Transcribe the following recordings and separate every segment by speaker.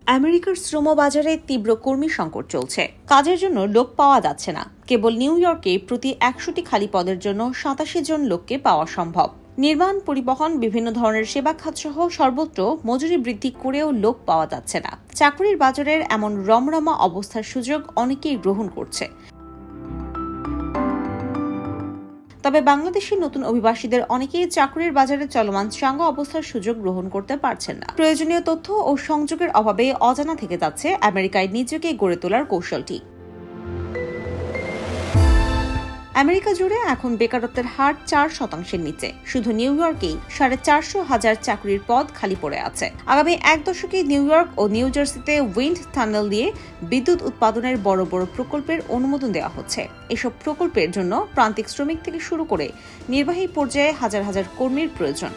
Speaker 1: আমেরিকার শ্রম বাজারে তীব্র কর্মী সংকট চলছে। কাজের জন্য লোক পাওয়া যাচ্ছে না। কেবল নিউ ইয়র্কে প্রতি 100টি খালি পদের জন্য 87 জন লোককে পাওয়া সম্ভব। নির্মাণ, পরিবহন, বিভিন্ন ধরনের সেবা খাত সহ সর্বত্র মজুরি বৃদ্ধি করেও লোক পাওয়া যাচ্ছে না। চাকরির বাজারের এমন রমরমা অবস্থার সুযোগ অনেকেই গ্রহণ করছে। তবে বাংলাদেশি নতুন অভিবাসীদের অনেকেই চাকরির বাজারে চলমান চাঙ্গা অবস্থার সুযোগ গ্রহণ করতে পারছেন না। প্রয়োজনীয় তথ্য ও সংযোগের অভাবে অজানা থেকে যাচ্ছে আমেরিকায় নিজেকে গড়ে তোলার কৌশলটি। আমেরিকা জুড়ে এখন বেকারত্বের হার 4%-এর নিচে। শুধু নিউ ইয়র্কেই 450,000 চাকরির পদ খালি পড়ে আছে। আগামী এক দশকে নিউ ইয়র্ক ও নিউ জার্সিতে উইন্ড টানেল দিয়ে বিদ্যুৎ উৎপাদনের বড় বড় প্রকল্পের অনুমোদন দেওয়া হচ্ছে। এসব প্রকল্পের জন্য প্রান্তিক শ্রমিক থেকে শুরু করে নির্বাহী পর্যায়ে হাজার হাজার কর্মীর প্রয়োজন।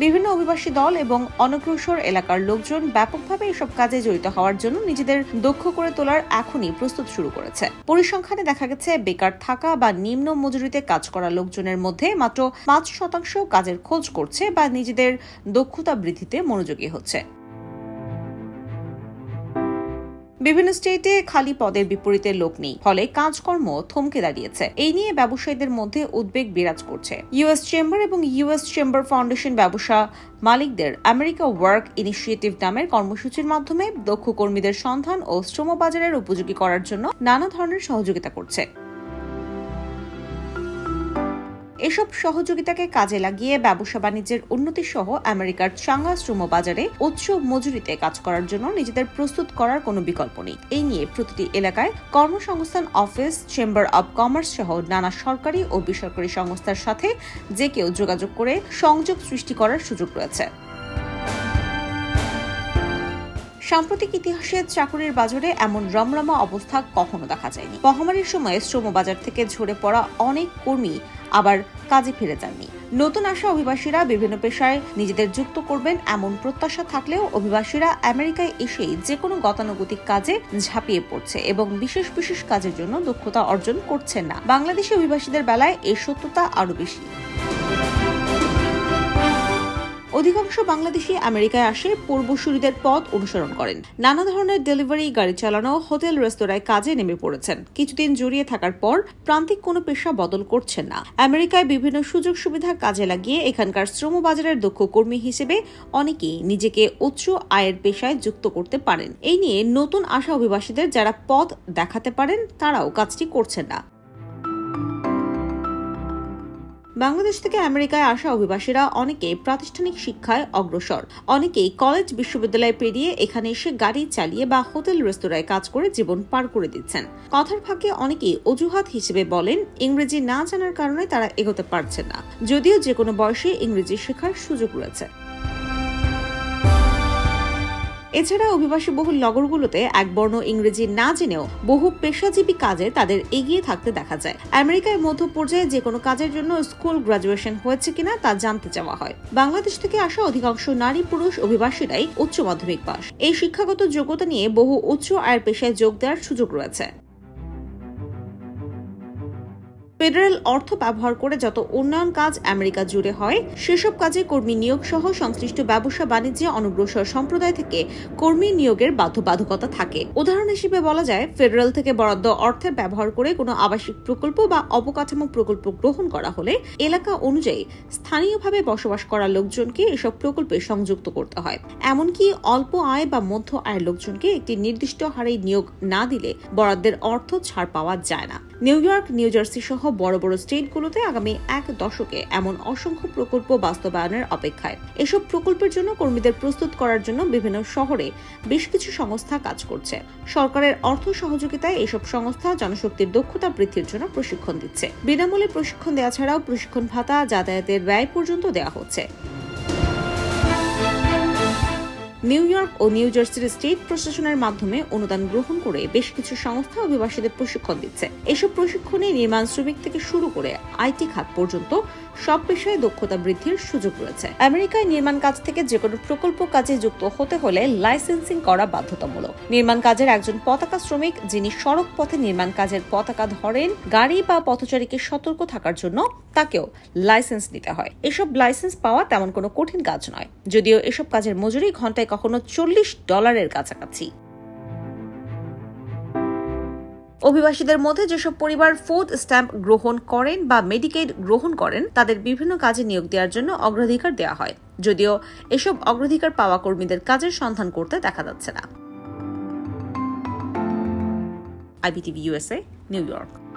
Speaker 1: বিভিন্ন অভিবাসী দল এবং অনগ্রসর এলাকার লোকজন ব্যাপকভাবে এসব কাজে জড়িত হওয়ার জন্য নিজেদের দক্ষ করে তোলার এখনই প্রস্তুত শুরু করেছে। পরিসংখ্যানে দেখা গেছে, বেকার থাকা বা নিম্ন মজুরিতে কাজ করা লোকজনের মধ্যে মাত্র 5% কাজের খোঁজ করছে বা নিজেদের দক্ষতা বৃদ্ধিতে মনোযোগী হচ্ছে। বিভিন্ন স্টেটে খালি পদের বিপরীতে লোক নেই, ফলে কাজকর্ম থমকে দাঁড়িয়েছে। এই নিয়ে ব্যবসায়ীদের মধ্যে উদ্বেগ বিরাজ করছে। ইউএস চেম্বার এবং ইউএস চেম্বার ফাউন্ডেশন ব্যবসা মালিকদের আমেরিকা ওয়ার্ক ইনিশিয়েটিভ নামের কর্মসূচির মাধ্যমে দক্ষ কর্মীদের সন্ধান ও শ্রম বাজারের উপযোগী করার জন্য নানা ধরনের সহযোগিতা করছে। এসব সহযোগিতাকে কাজে লাগিয়ে ব্যবসা বাণিজ্যের উন্নতি সহ আমেরিকার চাঙ্গা শ্রম বাজারে উচ্চ মজুরিতে কাজ করার জন্য নিজেদের প্রস্তুত করার কোনো বিকল্প নেই। এই নিয়ে প্রতিটি এলাকায় কর্মসংস্থান অফিস, চেম্বার অব কমার্স সহ নানা সরকারি ও বেসরকারি সংস্থার সাথে যে কেউ যোগাযোগ করে সংযোগ সৃষ্টি করার সুযোগ রয়েছে। সাম্প্রতিক ইতিহাসে চাকরির বাজারে এমন রমরমা অবস্থা কখনো দেখা যায়নি। মহামারীর সময়ে শ্রম বাজার থেকে ঝরে পড়া অনেক কর্মী আবার কাজে ফিরে যাননি। নতুন আসা অভিবাসীরা বিভিন্ন পেশায় নিজেদের যুক্ত করবেন এমন প্রত্যাশা থাকলেও অভিবাসীরা আমেরিকায় এসেই যে কোনো গতানুগতিক কাজে ঝাঁপিয়ে পড়ছে এবং বিশেষ বিশেষ কাজের জন্য দক্ষতা অর্জন করছেন না। বাংলাদেশি অভিবাসীদের বেলায় এই সত্যতা আরও বেশি। অধিকাংশ বাংলাদেশি আমেরিকায় আসে পূর্বসূরীদের পথ অনুসরণ করেন। নানা ধরনের ডেলিভারি, গাড়ি চালানো, হোটেল, রেস্তোরাঁয় কাজে নেমে পড়েছেন। কিছুদিন জড়িয়ে থাকার পর প্রান্তিক কোনো পেশা বদল করছেন না। আমেরিকায় বিভিন্ন সুযোগ সুবিধা কাজে লাগিয়ে এখানকার শ্রম বাজারের দক্ষ কর্মী হিসেবে অনেকেই নিজেকে উচ্চ আয়ের পেশায় যুক্ত করতে পারেন। এই নিয়ে নতুন আসা অভিবাসীদের যারা পথ দেখাতে পারেন তারাও কাজটি করছেন না। বাংলাদেশ থেকে আমেরিকায় আসা অভিবাসীরা অনেকেই প্রাতিষ্ঠানিক শিক্ষায় অগ্রসর। অনেকেই কলেজ, বিশ্ববিদ্যালয় পেরিয়ে এখানে এসে গাড়ি চালিয়ে বা হোটেল, রেস্তোরাঁয় কাজ করে জীবন পার করে দিচ্ছেন। কথার ফাঁকে অনেকেই অজুহাত হিসেবে বলেন ইংরেজি না জানার কারণে তারা এগোতে পারছেন না, যদিও যে কোনো বয়সে ইংরেজি শেখার সুযোগ রয়েছে। এছাড়া অভিবাসী বহুল নগরগুলোতে একবর্ণ ইংরেজি না জেনেও বহু পেশাজীবী কাজে তাদের এগিয়ে থাকতে দেখা যায়। আমেরিকায় মধ্য পর্যায়ে যে কোনো কাজের জন্য স্কুল গ্রাজুয়েশন হয়েছে কিনা তা জানতে চাওয়া হয়। বাংলাদেশ থেকে আসা অধিকাংশ নারী পুরুষ অভিবাসীরাই উচ্চ মাধ্যমিক পাস। এই শিক্ষাগত যোগ্যতা নিয়ে বহু উচ্চ আয়ের পেশায় যোগ দেওয়ার সুযোগ রয়েছে। ফেডারেল অর্থ ব্যবহার করে যত উন্নয়ন কাজ আমেরিকা জুড়ে হয়, সেসব কাজে কর্মী নিয়োগ সহ সংশ্লিষ্ট ব্যবসা বাণিজ্যে অনগ্রসর সম্প্রদায় থেকে কর্মী নিয়োগের বাধ্যবাধকতা থাকে। উদাহরণ হিসেবে বলা যায়, ফেডারেল থেকে বরাদ্দ অর্থের ব্যবহার করে কোনো আবাসিক প্রকল্প বা অবকাঠামো প্রকল্প গ্রহণ করা হলে এলাকা অনুযায়ী স্থানীয়ভাবে বসবাস করা লোকজনকে এসব প্রকল্পে সংযুক্ত করতে হয়। এমনকি অল্প আয় বা মধ্য আয়ের লোকজনকে একটি নির্দিষ্ট হারে নিয়োগ না দিলে বরাদ্দের অর্থ ছাড় পাওয়া যায় না। নিউ ইয়র্ক, নিউ জার্সি সহ বড় বড় স্টেটগুলোতে আগামী এক দশকে এমন অসংখ্য প্রকল্প বাস্তবায়নের অপেক্ষায়। এসব প্রকল্পের জন্য কর্মীদের প্রস্তুত করার জন্য বিভিন্ন শহরে বেশ কিছু সংস্থা কাজ করছে। সরকারের অর্থ সহযোগিতায় এসব সংস্থা জনশক্তির দক্ষতা বৃদ্ধির জন্য প্রশিক্ষণ দিচ্ছে। বিনামূল্যে প্রশিক্ষণ দেওয়া ছাড়াও প্রশিক্ষণ ভাতা, যাতায়াতের ব্যয় পর্যন্ত দেওয়া হচ্ছে। নিউ ইয়র্ক ও নিউ জার্সির স্টেট প্রশাসনের মাধ্যমে অনুদান গ্রহণ করে বেশ কিছু সংস্থা অভিবাসীদের প্রশিক্ষণ দিচ্ছে। এসব প্রশিক্ষণে নির্মাণ শ্রমিক থেকে শুরু করে আইটি খাত পর্যন্ত সব বিষয়ে দক্ষতা বৃদ্ধির সুযোগ রয়েছে। আমেরিকায় নির্মাণ কাজ থেকে যে কোনো প্রকল্প কাজে যুক্ত হতে হলে লাইসেন্সিং করা বাধ্যতামূলক। নির্মাণ কাজের একজন পতাকা শ্রমিক যিনি সড়ক পথে নির্মাণ কাজের পতাকা ধরেন, গাড়ি বা পথচারীকে সতর্ক থাকার জন্য তাকেও লাইসেন্স নিতে হয়। এসব লাইসেন্স পাওয়া তেমন কোনো কঠিন কাজ নয়, যদিও এসব কাজের মজুরি ঘন্টায় কখনো $40 কাছাকাছি। অভিবাসীদের মধ্যে যেসব পরিবার ফুড স্ট্যাম্প গ্রহণ করেন বা মেডিকেড গ্রহণ করেন তাদের বিভিন্ন কাজে নিয়োগ দেওয়ার জন্য অগ্রাধিকার দেওয়া হয়, যদিও এসব অগ্রাধিকার পাওয়া কর্মীদের কাজের সন্ধান করতে দেখা যাচ্ছে না। IBTV USA, new York.